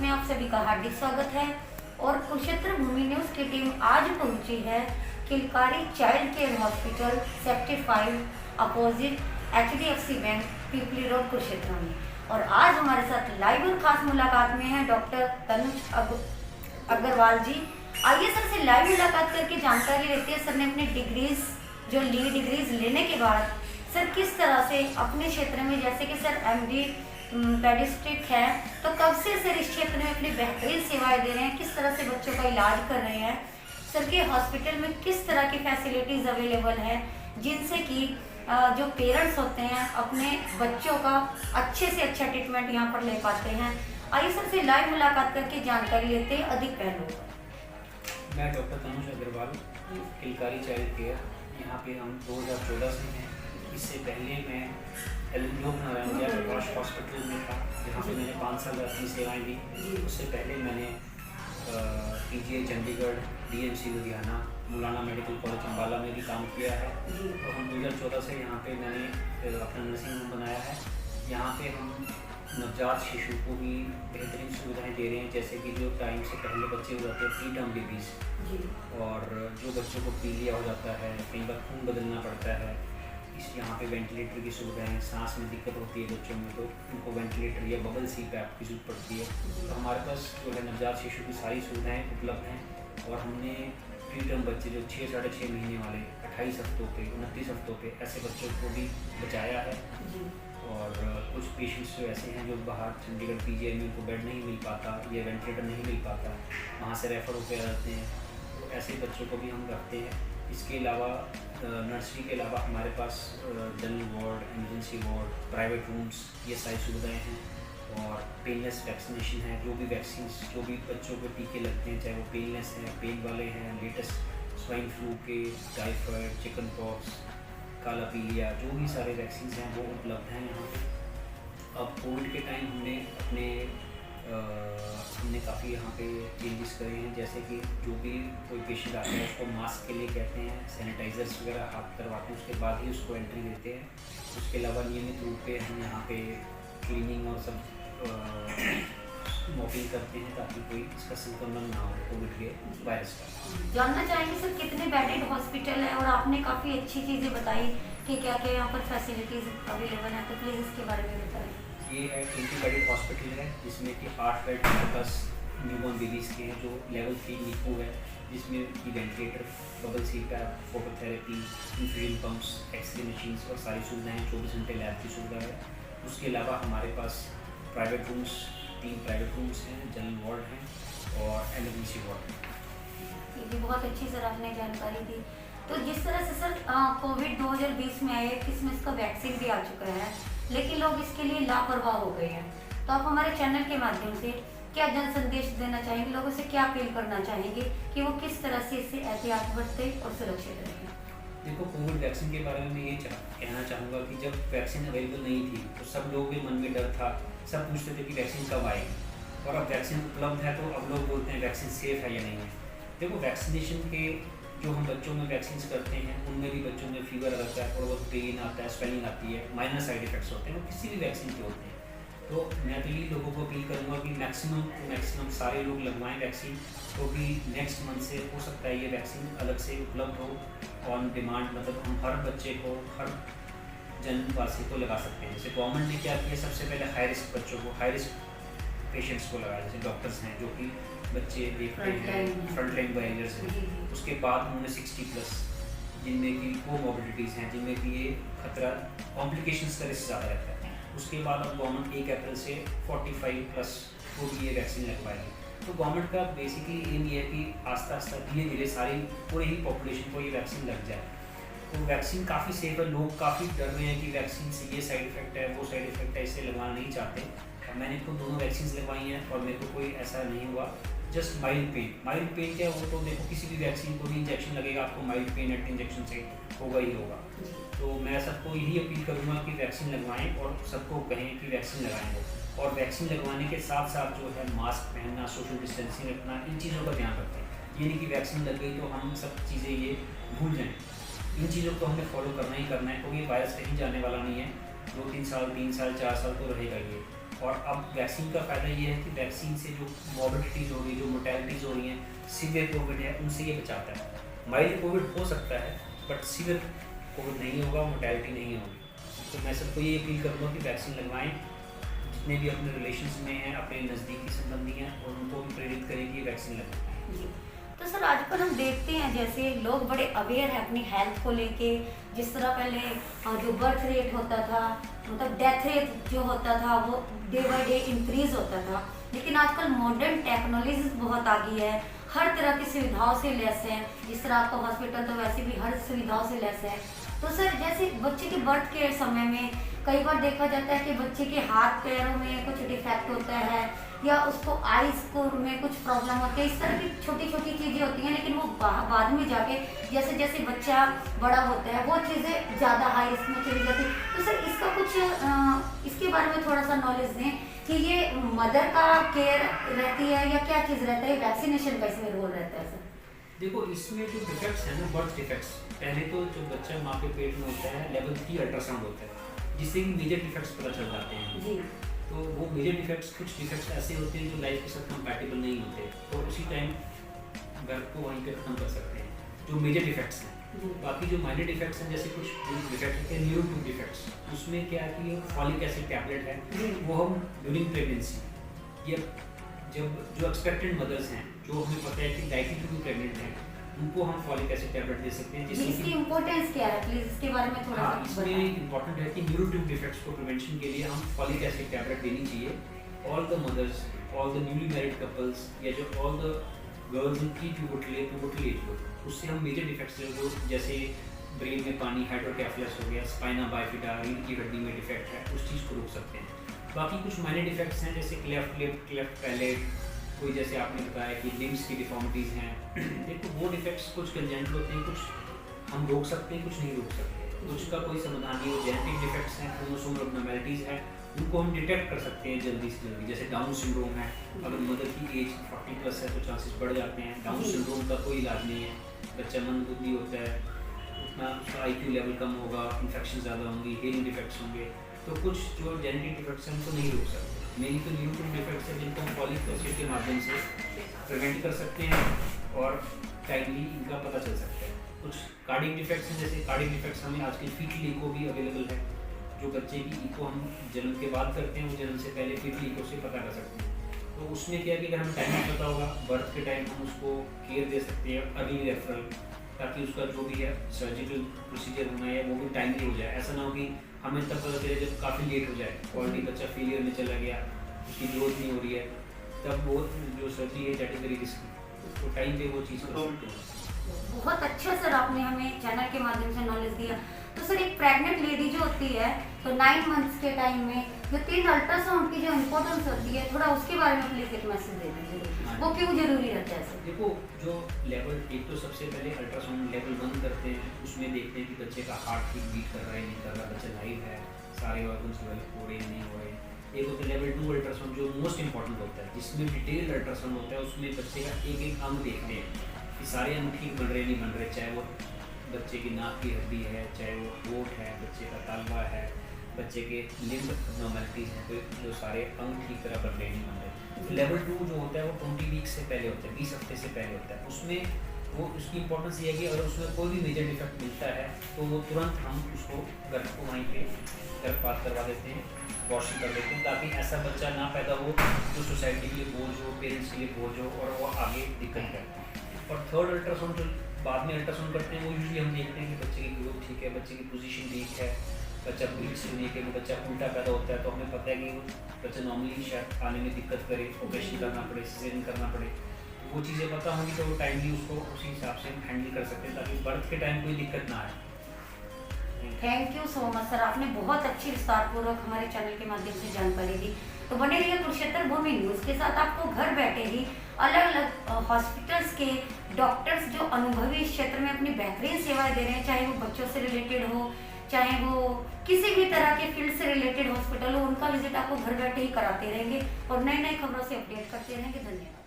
में आप सभी का हार्दिक स्वागत है। और कुरुक्षेत्र भूमि न्यूज़ की टीम आज पहुंची है Kilkari child care hospital sector 5 opposite HDFC bank Pipli road Kurukshetra में। और आज हमारे साथ लाइव और खास मुलाकात में है डॉक्टर तनुज अग्रवाल जी। आइए सर से लाइव मुलाकात करके जानकारी लेते हैं। सर ने अपनी डिग्रीज जो ली डिग्रीज लेने के बाद सर किस तरह से अपने क्षेत्र में, जैसे कि सर MD पेडिस्ट्रिक है, तो कब से सर इस क्षेत्र में अपनी बेहतरीन सेवाएं दे रहे हैं, किस तरह से बच्चों का इलाज कर रहे हैं, सर के हॉस्पिटल में किस तरह की फैसिलिटीज़ अवेलेबल है जिनसे कि जो पेरेंट्स होते हैं अपने बच्चों का अच्छे से अच्छा ट्रीटमेंट यहाँ पर ले पाते हैं। आइए सर से लाइव मुलाकात करके जानकारी लेते हैं अधिक पहलुओं पर। मैं डॉक्टर तनुज अग्रवाल, किलकारी चाइल्ड केयर, यहाँ पे हम 2014 से हैं। इससे पहले मैं लोक नारायण प्रकाश हॉस्पिटल में था, जहाँ पे मैंने 5 साल अपनी सेवाएं दी। उससे पहले मैंने PGI चंडीगढ़, DMC लुधियाना, मौलाना मेडिकल कॉलेज अम्बाला में भी काम किया है। तो हम 2014 से यहाँ पे मैंने अपना नर्सिंग होम बनाया है। यहाँ पे हम नवजात शिशु को भी बेहतरीन सुविधाएं दे रहे हैं, जैसे कि जो टाइम से पहले बच्चे हो जाते हैं प्री टर्म बेबीज़, और जो बच्चों को पीलिया हो जाता है, कई बार खून बदलना पड़ता है, इस यहाँ पे वेंटिलेटर की सुविधाएं, सांस में दिक्कत होती है बच्चों में तो उनको वेंटिलेटर या बबल CPAP की जरूरत पड़ती है। तो हमारे पास जो है नवजात शिशु की सारी सुविधाएं उपलब्ध हैं। और हमने प्री टर्म बच्चे जो 6 साढ़े 6 महीने वाले 28 हफ्तों पे 29 हफ्तों पे ऐसे बच्चों को भी बचाया है। और कुछ पेशेंट्स जो ऐसे हैं जो बाहर चंडीगढ़ PGI में उनको बेड नहीं मिल पाता या वेंटिलेटर नहीं मिल पाता, वहाँ से रेफ़र होकर आ जाते हैं, तो ऐसे बच्चों को भी हम रखते हैं। इसके अलावा नर्सरी के अलावा हमारे पास general ward, emergency ward, private rooms, ये सारी सुविधाएं हैं। और पेनलेस वैक्सीनेशन है, जो भी वैक्सीन जो भी बच्चों को टीके लगते हैं, चाहे वो पेनलेस हैं, पेन वाले हैं, लेटेस्ट स्वाइन फ्लू के, टाइफाइड, चिकन पॉक्स, काला पीलिया, जो भी सारे वैक्सीन हैं वो उपलब्ध हैं यहाँ पे। अब कोविड के टाइम हमने काफ़ी यहाँ पे चेंजेस करे हैं, जैसे कि जो भी कोई पेशेंट आता है उसको मास्क के लिए कहते हैं, सैनिटाइजर्स वगैरह हाथ करवाते हैं, उसके बाद ही उसको एंट्री देते हैं। उसके अलावा नियमित रूप पे हम यहाँ पे क्लीनिंग और सब मॉपिंग करते हैं ताकि कोई इसका संक्रमण ना हो कोविड के वायरस का। जानना चाहेंगे सर कितने बेडेड हॉस्पिटल है, और आपने काफ़ी अच्छी चीज़ें बताई कि क्या क्या यहाँ पर फैसिलिटीज़ अवेलेबल है, तो प्लीज़ इसके बारे में बताएं। ये है 20 बेडेड हॉस्पिटल है, जिसमें कि 8 बेड हमारे पास न्यूबॉर्न बेबीज़ के हैं, जो लेवल 3 निको है, जिसमें कि ventilator, bubble CPAP, phototherapy, infusion pumps, x-ray machines और सारी सुविधाएं, 24 घंटे लैब की सुविधा है। उसके अलावा हमारे पास प्राइवेट रूम्स, 3 प्राइवेट रूम्स हैं, जनरल वार्ड हैं और एमरजेंसी वार्ड है। ये भी बहुत अच्छी सर आपने जानकारी दी। तो जिस तरह से सर कोविड 2020 में आए, इसमें इसका वैक्सीन भी आ चुका है, लेकिन लोग इसके लिए लापरवाह हो गए हैं, तो आप हमारे चैनल के माध्यम से क्या जन संदेश देना चाहेंगे, लोगों से क्या अपील करना चाहेंगे कि वो किस तरह से इससे एहतियात बरतें और सुरक्षित रहें? देखो, कोविड वैक्सीन के बारे में मैं ये कहना चाहूँगा कि जब वैक्सीन अवेलेबल नहीं थी तो सब लोगों के मन में डर था, सब पूछते थे कि वैक्सीन कब आएगी, और अब वैक्सीन उपलब्ध है तो अब लोग बोलते हैं वैक्सीन सेफ़ है या नहीं है। देखो, वैक्सीनेशन के जो हम बच्चों में वैक्सीन करते हैं उनमें भी बच्चों में फीवर आता है और वो पेन आता है, स्वेलिंग आती है, माइनर साइड इफेक्ट्स होते हैं, वो किसी भी वैक्सीन के होते हैं। तो मैं तो ये लोगों को अपील करूँगा कि मैक्सिमम सारे लोग लगवाएं वैक्सीन, क्योंकि नेक्स्ट मंथ से हो सकता है ये वैक्सीन अलग से उपलब्ध हो ऑन डिमांड, मतलब हम हर बच्चे को, हर जनवासी को लगा सकते हैं। जैसे गवर्नमेंट ने क्या किया, सबसे पहले हाई रिस्क बच्चों को, हाई रिस्क पेशेंट्स को लगाया, जैसे डॉक्टर्स हैं जो कि बच्चे देखते हैं, फ्रंट लाइन वॉरियर्स हैं। उसके बाद उन्होंने 60+ जिनमें कि कोमॉर्बिडिटीज़ हैं, जिनमें कि ये खतरा कॉम्प्लिकेशंस का रिस्क ज़्यादा रहता है। उसके बाद अब गवर्नमेंट 1 अप्रैल से 45+ को भी ये वैक्सीन लगवाएगी। तो गवर्नमेंट का बेसिकली एम ये है कि आस्ता आस्ता धीरे धीरे सारी पूरी ही पॉपुलेशन को ये वैक्सीन लग जाए। तो वैक्सीन काफ़ी सेफ है, लोग काफ़ी डर रहे हैं कि वैक्सीन से ये साइड इफेक्ट है, वो साइड इफेक्ट है, इससे लगवाना नहीं चाहते। अब मैंने खुद दोनों वैक्सीन लगवाई हैं और मेरे को कोई ऐसा नहीं हुआ, जस्ट माइल्ड पेन क्या हो, तो देखो किसी भी वैक्सीन को भी इंजेक्शन लगेगा आपको माइल्ड पेन एट इंजेक्शन से होगा ही होगा। तो मैं सबको यही अपील करूँगा कि वैक्सीन लगवाएं और सबको कहें कि वैक्सीन लगाएं, और वैक्सीन लगवाने के साथ साथ जो है मास्क पहनना, सोशल डिस्टेंसिंग रखना, इन चीज़ों का ध्यान रखें। ये नहीं कि वैक्सीन लग गई तो हम सब चीज़ें ये भूल जाएँ। इन चीज़ों को हमें फॉलो करना ही करना है, क्योंकि ये वायरस कहीं जाने वाला नहीं है। 2-3 साल 3 साल 4 साल तो रहेगा ये। और अब वैक्सीन का फ़ायदा ये है कि वैक्सीन से जो मॉर्बिडिटीज़ हो रही है, जो मोर्टेलिटीज़ हो रही हैं, सीवियर कोविड है, उनसे ये बचाता है। माइल्ड कोविड हो सकता है बट सीवियर कोविड नहीं होगा, मोर्टेलिटी नहीं होगी। तो मैं सबको ये अपील करूँगा कि वैक्सीन लगवाएं, जितने भी अपने रिलेशंस में हैं, अपने नज़दीकी संबंधी हैं, और उनको भी प्रेरित करें कि ये वैक्सीन लगवाएं। जी। तो सर आजकल हम देखते हैं जैसे लोग बड़े अवेयर हैं अपनी हेल्थ को लेके। जिस तरह पहले जो बर्थ रेट होता था, मतलब डेथ रेट जो होता था वो डे बाय डे इंक्रीज होता था, लेकिन आजकल मॉडर्न टेक्नोलॉजी बहुत आ गई है, हर तरह की सुविधाओं से लैस है। जिस तरह आपका हॉस्पिटल तो वैसे भी हर सुविधाओं से लैस है। तो सर जैसे बच्चे के बर्थ के समय में कई बार देखा जाता है कि बच्चे के हाथ पैरों में कुछ डिफेक्ट होता है या उसको आइज को में कुछ प्रॉब्लम होती है, इस तरह की छोटी छोटी चीज़ें होती हैं, लेकिन वो बाद में जाके जैसे जैसे बच्चा बड़ा होता है वो चीज़ें ज़्यादा हाई रिस्क में चली जाती है। तो सर इसका कुछ इसके बारे में थोड़ा सा नॉलेज दें कि ये मदर का केयर रहती है या क्या चीज़ रहता है, वैक्सीनेशन का इसमें रोल रहता है सर? देखो, इसमें जो डिफेक्ट्स हैं ना, बर्थ डिफेक्ट्स, पहले तो जब बच्चा माँ के पेट में होता है लेवल 3 अल्ट्रासाउंड होता है, जिससे कि मेजर डिफेक्ट्स पता चल जाते हैं जी। तो वो मेजर डिफेक्ट्स, कुछ डिफेक्ट्स ऐसे होते हैं जो लाइफ के साथ कंपैटिबल नहीं होते, और उसी टाइम गर्भ को वहीं पे खत्म कर सकते हैं, जो मेजर डिफेक्ट्स हैं। बाकी जो माइनर डिफेक्ट्स हैं, जैसे कुछ डिफेक्ट्स होते हैं न्यूरो डिफेक्ट्स, उसमें क्या है कि फॉलिक एसिड टैबलेट है, वो हम ड्यूरिंग प्रेगनेंसी या जब जो एक्सपेक्टेंट मदर्स हैं, जो हमें पता है कि लाइकली टू बी प्रेग्नेंट हैं, उनको हम फॉलिक एसिड टैबलेट दे सकते हैं। इसकी इम्पोर्टेंस क्या है, प्लीज इसके बारे में थोड़ा सा इसमें इम्पोर्टेंट है कि न्यूरोट्यूब डिफेक्ट्स को प्रिवेंशन के लिए हम फॉलिक एसिड टैबलेट देनी चाहिए। All the mothers, all the newly married couples, या जो all the girls in pre pubertal age group, उससे हम मेजर डिफेक्ट्स जो जैसे ब्रेन में पानी, हाइड्रोकेफलस हो गया, स्पाइना बाइफिडा, रीढ़ की हड्डी में डिफेक्ट है, उस चीज़ को रोक सकते हैं। बाकी कुछ माइनर डिफेक्ट्स हैं जैसे क्लेफ्ट लिप, क्लेफ्ट पैलेट, कोई जैसे आपने बताया कि लिम्स की डिफॉर्मिटीज़ हैं। देखो, वो डिफेक्ट्स कुछ कंजेंटल होते हैं, कुछ हम रोक सकते हैं, कुछ नहीं रोक सकते, कुछ का कोई समाधान नहीं। वो जेनेटिक डिफेक्ट्स हैं, क्रोमोसोमल एब्नॉर्मैलिटीज़ हैं, उनको हम डिटेक्ट कर सकते हैं जल्दी से जल्दी। जैसे डाउन सिंड्रोम है, अगर मदर की एज 40+ है तो चांसेस बढ़ जाते हैं। डाउन सिंड्रोम का कोई इलाज नहीं है, बच्चा मंदबुद्धि होता है, उतना उसका IQ लेवल कम होगा, इन्फेक्शन ज़्यादा होंगी, हेयरिंग डिफेक्ट्स होंगे। तो कुछ जो जेनेटिक डिफेक्ट्स हैं उनको नहीं रोक सकते। मेनली तो न्यूरोट्यूब डिफेक्ट्स है जिनको हम फॉलिक एसिड के माध्यम से प्रिवेंट कर सकते हैं और टाइमली इनका पता चल सकता है। कुछ कार्डियक डिफेक्ट्स हैं, जैसे कार्डियक डिफेक्ट्स हमें आजकल फीटल इको भी अवेलेबल है, जो बच्चे की इको हम जन्म के बाद करते हैं, वो जन्म से पहले फीटल इको से पता कर सकते हैं। तो उसमें क्या है कि अगर हमें टाइम पता होगा, बर्थ के टाइम हम उसको केयर दे सकते हैं, अर्ली रेफरल, ताकि उसका जो भी है सर्जिकल प्रोसीजर होना है वो भी टाइमली हो जाए। ऐसा ना हो कि हमें तब पता चले जब काफ़ी लेट हो जाए, ऑलरेडी बच्चा फेलियर में चला गया, उसकी ग्रोथ नहीं हो रही है, तब वो जो सर्जरी है दैट इज वेरी रिस्की, तो टाइम पे वो चीज़ कर सकते हैं। बहुत अच्छा सर आपने हमें चैनल के माध्यम से नॉलेज दिया। तो सर एक प्रेग्नेंट लेडी जो होती है तो 9 मंथ्स के टाइम में जो 3 अल्ट्रासाउंड की जो इम्पोर्टेंस होती है, थोड़ा उसके बारे में प्लीज एक मैसेज दे दीजिए, वो क्यों जरूरी रहता है सर? देखो, जो लेवल एक तो सबसे पहले अल्ट्रासाउंड लेवल 1 करते हैं, उसमें देखते हैं कि बच्चे का हार्ट ठीक बीट कर रहा है नहीं कर रहा, बच्चा लाइव है, सारे ऑर्गन्स डेवलप हो रहे हैं नहीं हो रहे। एक होता है लेवल 2 अल्ट्रासाउंड, जो मोस्ट इंपॉर्टेंट होता है, जिसमें डिटेल अल्ट्रासाउंड होता है, उसमें बच्चे का एक एक अंग देखते हैं कि सारे अंग ठीक बन रहे नहीं बन रहे, चाहे वो बच्चे की नाक की हड्डी है, चाहे वो होठ है, बच्चे का तालवा है, बच्चे के लिम्ब एब्नॉर्मैलिटीज़ हैं, तो जो सारे अंग ठीक तरह बन रहे नहीं बन रहे। तो लेवल 2 जो होता है वो 20 वीक से पहले होता है, 20 हफ्ते से पहले होता है। उसमें वो उसकी इंपॉर्टेंस ये है कि अगर उसमें कोई भी मेजर डिफेक्ट मिलता है तो वो तुरंत हम उसको गर्भ को वहीं पे गर्भपात करवा देते हैं, वॉशिंग कर देते हैं, ताकि ऐसा बच्चा ना पैदा हो जो सोसाइटी के लिए बोझ हो, पेरेंट्स के लिए बोझ हो और वो आगे दिक्कत करता है। और थर्ड अल्ट्रासाउंड जो बाद में अल्ट्रासाउंड करते हैं, वो यूजली हम देखते हैं कि बच्चे की ग्रोथ ठीक है, बच्चे की पोजीशन ठीक है, बच्चा ब्रीड से नहीं कि वो बच्चा उल्टा पैदा होता है, तो हमें पता है कि वो बच्चा नॉर्मली शायद आने में दिक्कत करे, ऑपरेशन करना पड़े, सिजेरियन करना पड़े। वो चीज़ें पता होंगी तो वो टाइमली उसको उसी हिसाब से हम हैंडल कर सकते हैं, ताकि बर्थ के टाइम कोई दिक्कत ना आए। Thank you so much sir, आपने बहुत अच्छी विस्तारपूर्वक हमारे चैनल के माध्यम से जानकारी दी। तो बने रहिए कुरुक्षेत्र भूमि न्यूज़ के साथ। आपको घर बैठे ही अलग अलग हॉस्पिटल्स के डॉक्टर्स जो अनुभवी इस क्षेत्र में अपनी बेहतरीन सेवाएं दे रहे हैं, चाहे वो बच्चों से रिलेटेड हो, चाहे वो किसी भी तरह के फील्ड से रिलेटेड हॉस्पिटल हो, उनका विजिट आपको घर बैठे ही कराते रहेंगे और नई नई खबरों से अपडेट करते रहेंगे। धन्यवाद।